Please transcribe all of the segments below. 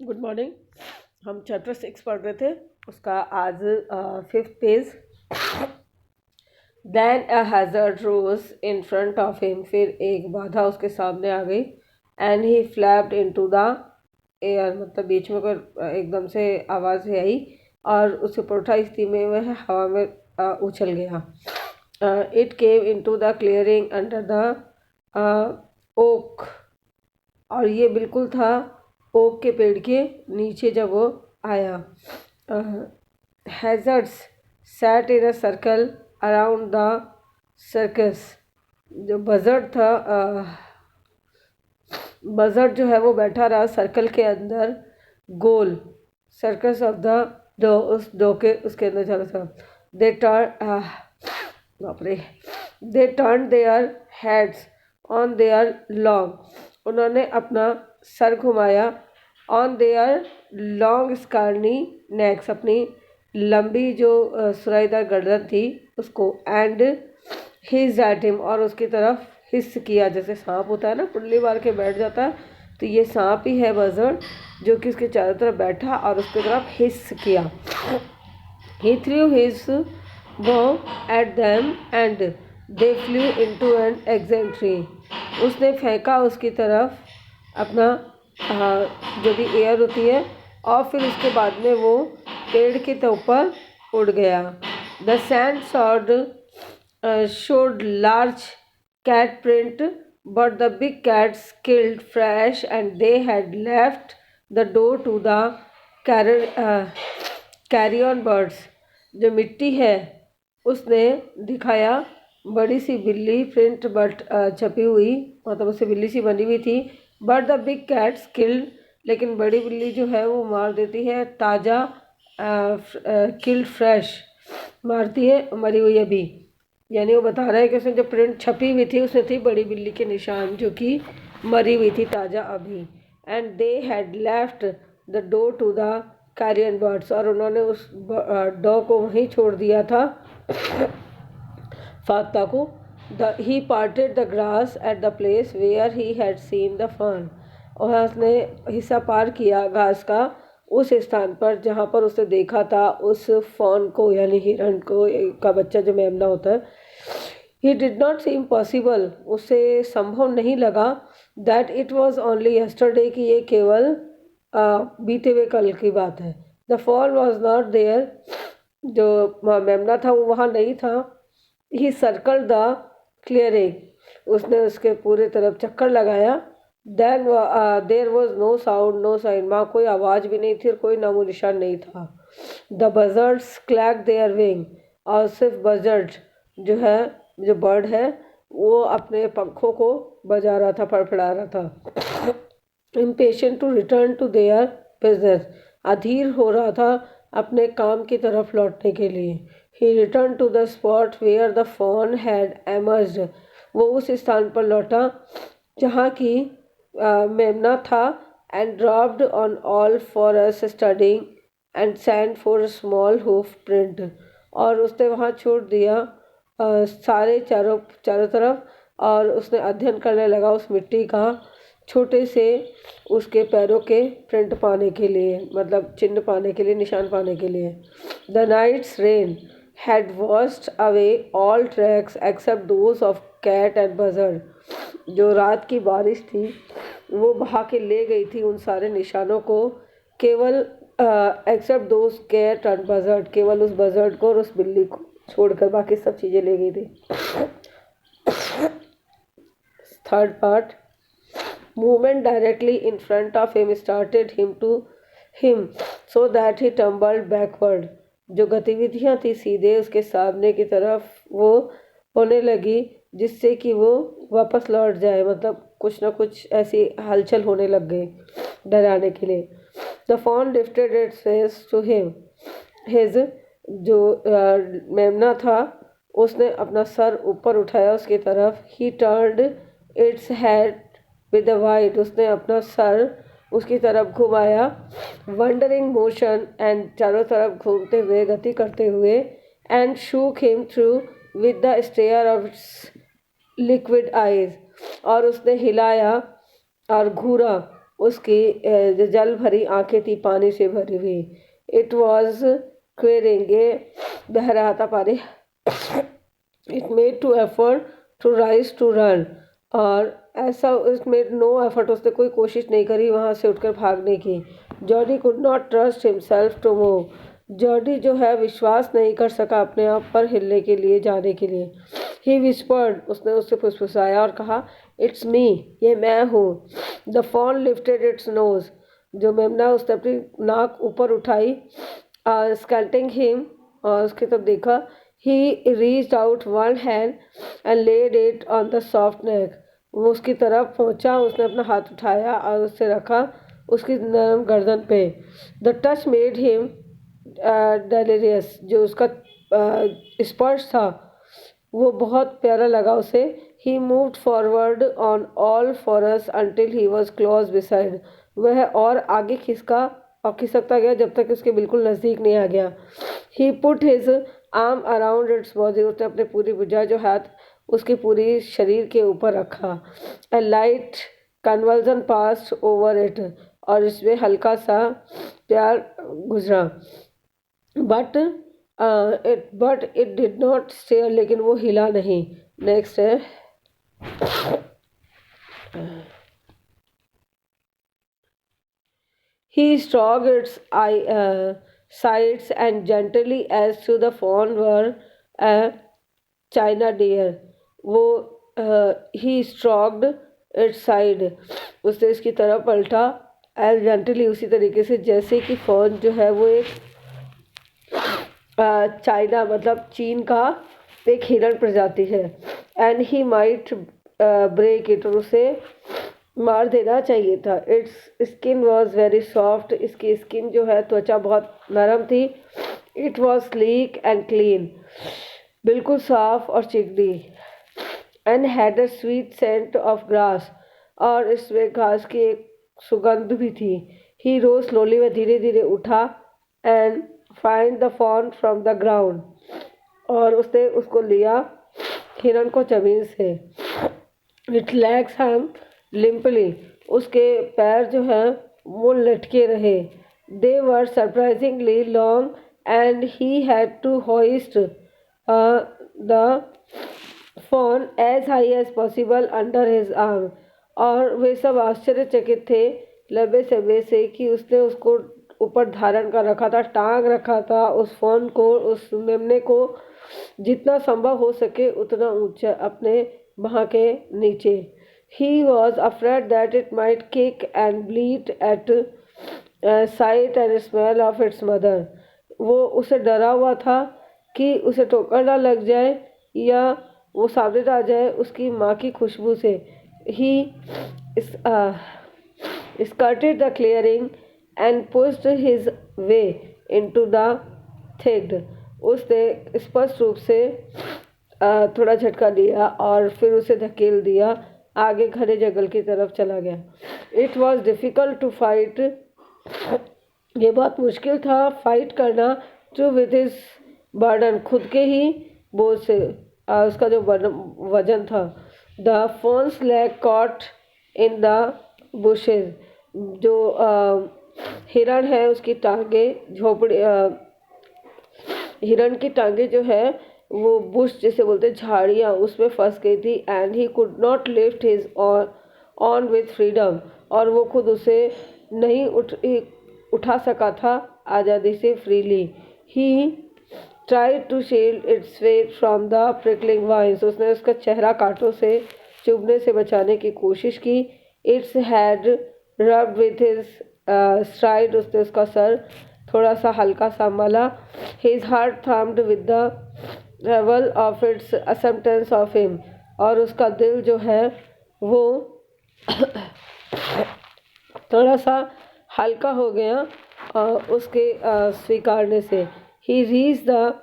Good morning. हम chapter 6 पढ़ रहे थे, उसका आज 5th page. Then a hazard rose in front of him, फिर एक बाधा उसके सामने आ गई। And he flapped into the air, मतलब बीच में कोई एकदम से आवाज़ आई और उसे उठा, स्थिति में वह हवा में उछल गया। It came into the clearing under the oak, और ये बिल्कुल था ओक के पेड़ के नीचे जब वो आया। Hazards sat in a circle around the circus, जो बजर्ड था, बजर्ड जो है वो बैठा रहा सर्कल के अंदर गोल, सर्कस ऑफ द डो, उस डो के उसके अंदर चला था। दे टर्न बापरे they turn their heads on their long, उन्होंने अपना सर घुमाया। ऑन देयर लॉन्ग स्कारनी नेक्स, अपनी लंबी जो सुराईदार गर्दन थी उसको। एंड हिज एट हिम, और उसकी तरफ हिस्स किया, जैसे सांप होता है ना, कुंडली मार के बैठ जाता है, तो ये सांप ही है बजर्ड, जो कि उसके चारों तरफ बैठा और उसकी तरफ हिस्स किया। He threw his bow at them and they flew into an exact tree, उसने फेंका उसकी तरफ अपना जो भी एयर होती है, और फिर उसके बाद में वो पेड़ के ऊपर उड़ गया। The sand sword showed large cat print, but the big cats killed fresh and they had left the door to the carrion birds. जो मिट्टी है उसने दिखाया बड़ी सी बिल्ली प्रिंट बट छपी हुई, मतलब उससे बिल्ली सी बनी हुई थी। But the big cats killed, लेकिन बड़ी बिल्ली जो है वो मार देती है ताज़ा, किल्ड फ्रेश, मारती है मरी हुई अभी। यानी वो बता रहा है कि उसने जो प्रिंट छपी हुई थी उसमें थी बड़ी बिल्ली के निशान, जो कि मरी हुई थी ताज़ा अभी। And they had left the door to the carrion birds, और उन्होंने उस डॉ को वहीं छोड़ दिया था, फाख्ता को। He parted the grass at the place where he had seen the fawn, और उसने हिस्सा पार किया घास का उस स्थान पर जहाँ पर उसने देखा था उस फॉन को, यानी हिरण को, का बच्चा जो मेमना होता है। He did not seem possible, उसे संभव नहीं लगा, that it was only yesterday, कि ये केवल बीते हुए कल की बात है। The fall was not there, जो मेमना था वो वहाँ नहीं था। ही सर्कल द क्लियरिंग, उसने उसके पूरे तरफ चक्कर लगाया। Then there was no sound no sign, वहाँ कोई आवाज़ भी नहीं थी और कोई नामो निशान नहीं था। द बजर्ड्स क्लैक देयर विंग, और सिर्फ बजर्ड जो है, जो बर्ड है, वो अपने पंखों को बजा रहा था, फड़फड़ा रहा था। Impatient to return to their business, अधीर हो रहा था अपने काम की तरफ लौटने के लिए। He return to the spot where the fawn had emerged, वो उस स्थान पर लौटा जहाँ की मेमना था। And dropped on all fours studying the sand for small hoof print, और उसने वहाँ छोड़ दिया सारे चारों तरफ, और उसने अध्ययन करने लगा उस मिट्टी का छोटे से उसके पैरों के प्रिंट पाने के लिए, मतलब चिन्ह पाने के लिए, निशान पाने के लिए। The night's rain had washed away all tracks except those of cat and buzzard, जो रात की बारिश थी वो बहा के ले गई थी उन सारे निशानों को, केवल except those cat and buzzard, केवल उस बजर्ड को और उस बिल्ली को छोड़कर बाकी सब चीज़ें ले गई थी। Third part, movement directly in front of him started him so that he tumbled backward, जो गतिविधियां थी सीधे उसके सामने की तरफ वो होने लगी, जिससे कि वो वापस लौट जाए, मतलब कुछ ना कुछ ऐसी हलचल होने लग गई डराने के लिए। The fawn lifted its face to him, his, जो मेमना था उसने अपना सर ऊपर उठाया उसकी तरफ। ही turned its head with the white, उसने अपना सर उसकी तरफ घुमाया। वंडरिंग मोशन, एंड चारों तरफ घूमते हुए, गति करते हुए। And shook him through with the stare of liquid eyes, और उसने हिलाया और घूरा उसकी जो जल भरी आंखें थी पानी से भरी हुई। इट वॉज क्वेरिंग, ये बह रहा था पानी। It made two effort to rise to run, और ऐसा इट मेड नो एफर्ट, उसने कोई कोशिश नहीं करी वहाँ से उठकर भागने की। Jordy could not trust himself to move, Jordy जो है विश्वास नहीं कर सका अपने आप पर हिलने के लिए, जाने के लिए। ही विस्पर्ड, उसने उससे फुसफुसाया और कहा, इट्स मी, ये मैं हूँ। The fawn lifted its nose, जो मेमना उसने अपनी नाक ऊपर उठाई, स्कैल्टिंग हिम, और उसकी तरफ देखा। He reached out one hand and laid it on the soft neck, वो उसकी तरफ पहुंचा, उसने अपना हाथ उठाया और उससे रखा उसकी नरम गर्दन पे। The touch made him delirious, जो उसका स्पर्श था वो बहुत प्यारा लगा उसे। He moved forward on all fours until he was close beside, वह और आगे खिसका और खिसकता गया जब तक उसके बिल्कुल नज़दीक नहीं आ गया। He put his arm around its body, उसने अपने पूरी भुजा जो हाथ उसके पूरी शरीर के ऊपर रखा। A light convulsion pass over it, और इसमें हल्का सा प्यार गुजरा। But it did not stir, लेकिन वो हिला नहीं। नेक्स्ट है, he stroked its sides and gently as to the fawn were a china deer, वो he stroked its side, उसने इसकी तरफ पलटा, एज जेंटली, उसी तरीके से जैसे कि फॉन जो है वो एक चाइना मतलब चीन का एक हिरण प्रजाति है। And he might break it, और उसे मार देना चाहिए था। Its skin was very soft, इसकी स्किन जो है त्वचा बहुत नरम थी। It was sleek and clean, बिल्कुल साफ और चिकनी। And had a sweet scent of grass, और इसमें घास की एक सुगंध भी थी। ही रोज स्लोली, वह धीरे धीरे उठा। And find the fawn from the ground, और उसने उसको लिया हिरण को जमीन से। इट लेग्स हैम लिम्पली, उसके पैर जो हैं वो लटके रहे। They were surprisingly long and he had to hoist the fawn as high as possible under his arm, और वे सब आश्चर्यचकित थे लंबे समय से कि उसने उसको ऊपर धारण कर रखा था, टांग रखा था उस फॉन को, उस मेमने को जितना संभव हो सके उतना ऊंचा अपने बाह के नीचे। He was afraid that it might kick and bleat at sight and smell of its mother, वो उसे डरा हुआ था कि उसे ठोकर ना लग जाए या वो सामने आ जाए उसकी माँ की खुशबू से। ही skirted the clearing and pushed his way into the thicket, उसने स्पष्ट रूप से थोड़ा झटका दिया और फिर उसे धकेल दिया, आगे घने जंगल की तरफ चला गया। It was difficult to fight, ये बहुत मुश्किल था फाइट करना, टू विद हिज बर्डन, खुद के ही बोझ से, उसका जो वजन था। The phones leg caught in the bushes, जो हिरण है उसकी टांगे झोपड़ी, हिरण की टांगे जो है वो बुश जैसे बोलते झाड़ियाँ उसमें फंस गई थी। And he could not lift his on with freedom, और वो खुद उसे नहीं उठा सका था आज़ादी से, freely. He tried to shield its face from the prickling vines, उसने उसका चेहरा कांटों से चुभने से बचाने की कोशिश की। Its head rubbed with his stride, उसने उसका सर थोड़ा सा हल्का सा मला। His heart thumped with the revel of its acceptance of him, और उसका दिल जो है वो थोड़ा सा हल्का हो गया उसके स्वीकारने से। ही रीच द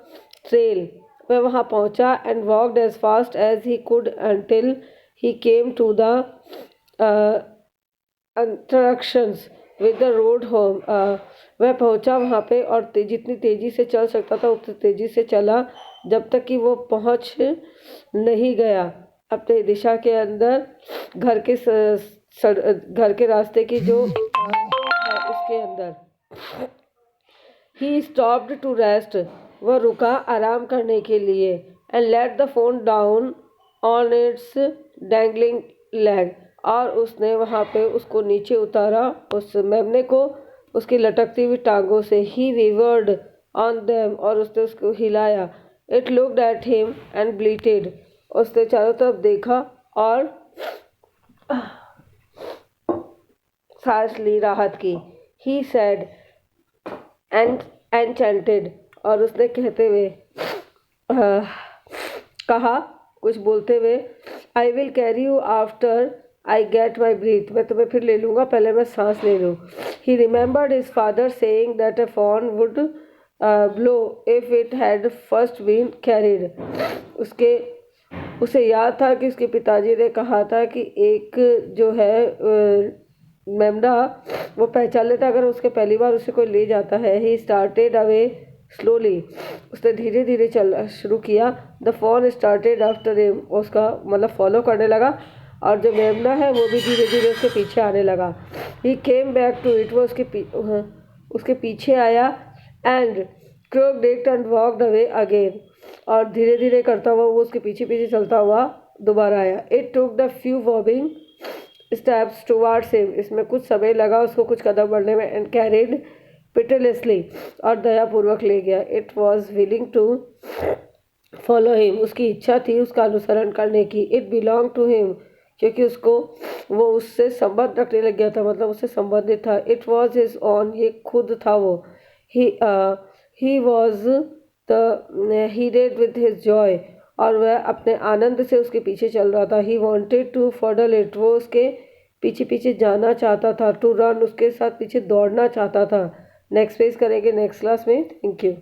ट्रेल, वह वहाँ पहुँचा। And walked as fast as he could until he came to the intersections with the road home, वह पहुंचा वहाँ पे और जितनी तेज़ी से चल सकता था उतनी तेज़ी से चला जब तक कि वो पहुंच नहीं गया अपने दिशा के अंदर घर के घर के रास्ते की जो है उसके अंदर। ही स्टॉप्ड टू रेस्ट, वह रुका आराम करने के लिए। And let the phone down on it's dangling leg, और उसने वहाँ पे उसको नीचे उतारा, उस मेमने को उसकी लटकती हुई टांगों से। ही वीवर्ड ऑन देम, और उसने उसको हिलाया। It looked at him and bleated, उसने चारों तरफ देखा और सांस ली राहत की। ही सैड एंड एनचेंटेड, और उसने कहते हुए कहा, कुछ बोलते हुए, I will carry you after I get my breath, मैं तुम्हें फिर ले लूँगा, पहले मैं सांस ले लूँ। He remembered his father saying that a fawn would blow if it had first been carried, उसे याद था कि उसके पिताजी ने कहा था कि एक जो है मेमना वो पहचान लेता अगर उसके पहली बार उसे कोई ले जाता है। ही स्टार्टेड अवे स्लोली, उसने धीरे धीरे चलना शुरू किया। The fawn started after him, उसका मतलब फॉलो करने लगा, और जो मेमना है वो भी धीरे धीरे उसके पीछे आने लगा। He came back to it, वो उसके पीछे आया। And crooked and walked away again, और धीरे धीरे करता हुआ वो उसके पीछे पीछे चलता हुआ दोबारा आया। It took the few wobbling steps towards him, इसमें कुछ समय लगा उसको कुछ कदम बढ़ने में। एंड कैरिड पिटिलेसली, और दयापूर्वक ले गया। It was willing to follow him, उसकी इच्छा थी उसका अनुसरण करने की। इट बिलोंग टू हिम, क्योंकि उसको वो उससे संबंध रखने लग गया था, मतलब उससे संबंधित था। इट वॉज हिज ओन, ये खुद था वो। He was the heeded with his joy, और वह अपने आनंद से उसके पीछे चल रहा था। ही वॉन्टेड टू फॉडल इट, वो उसके पीछे पीछे जाना चाहता था। टू रन, उसके साथ पीछे दौड़ना चाहता था। नेक्स्ट पेज करेंगे नेक्स्ट क्लास में। Thank you.